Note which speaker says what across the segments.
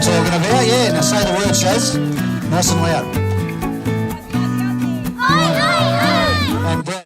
Speaker 1: I'm talking about, yeah. Now say the word, Shaz. Nice and loud. And Brett.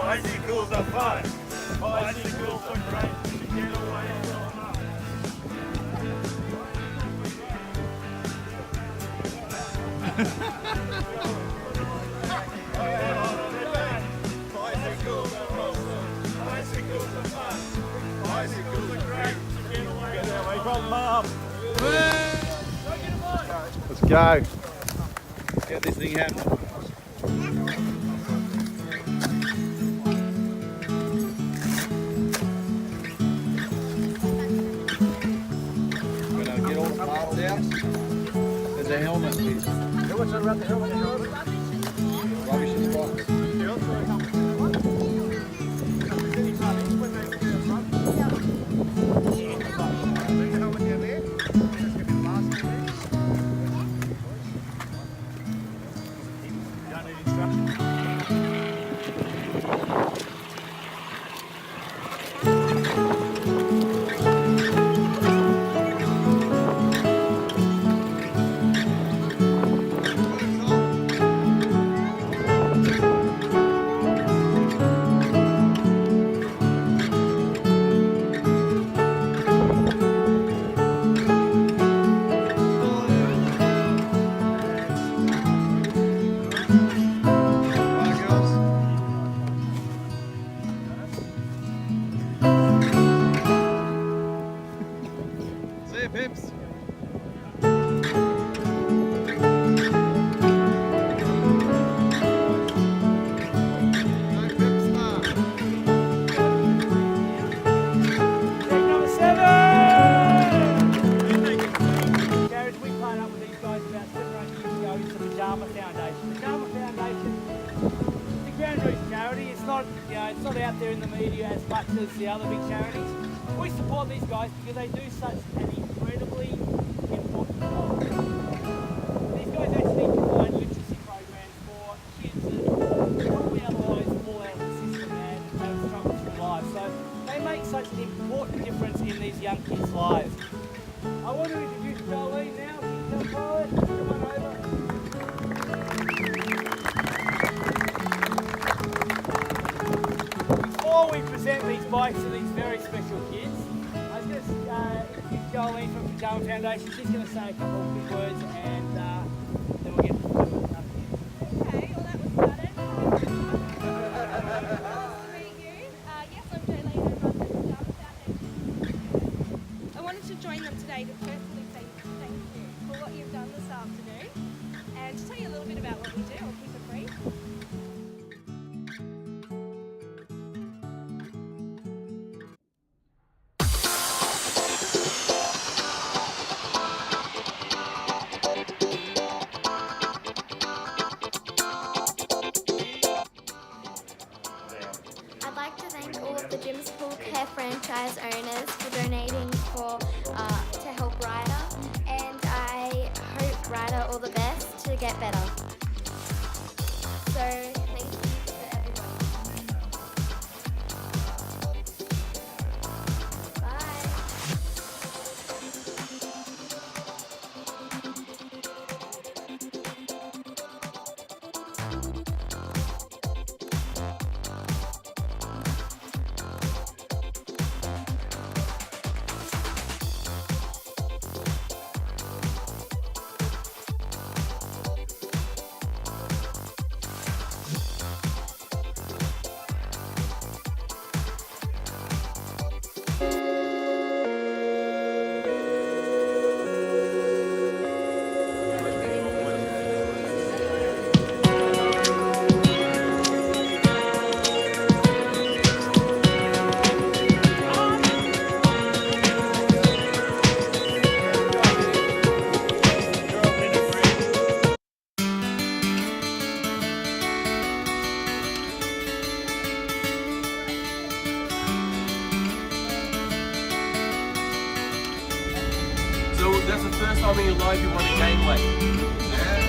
Speaker 2: Bicycles are fun. Bicycles are great to get away from home. Bicycles are awesome. Bicycles are fun. Bicycles are great to get away from Mum.
Speaker 3: Let's go. Get this thing happening. Get all the parts out. There's a helmet. What's around the helmet? Rubbish in the box. Pips.
Speaker 2: Number 7! Garage, we partnered up with these guys about 7 or 8 years ago. It's the Pajama Foundation. Pajama Foundation, the Grand Mirage charity. It's not, it's not out there in the media as much as the other big charities. We support these guys because they do such an incredibly important job. These guys actually provide literacy programs for kids that probably otherwise fall out of the system and have struggles through life. So they make such an important difference in these young kids' lives. I want to introduce Jolene now. Can you come forward? Come on over. Before we present these bikes to these very special kids, I was going to introduce Jolene from Pajama Foundation. She's going to say a couple of quick words and then we'll get to it.
Speaker 4: Okay, well that was started. Nice to meet you. Yes, I'm Jolene. I run the Pajama Foundation. I wanted to join them today to personally say thank you for what you've done this afternoon and to tell you a little bit about what we do. I'll keep it brief.
Speaker 5: I'd like to thank all of the Jim's Pool Care franchise owners for donating to help Ryder, and I hope Ryder all the best to get better. So thank you to everyone. Bye.
Speaker 6: So that's the first time in your life you want to gain weight.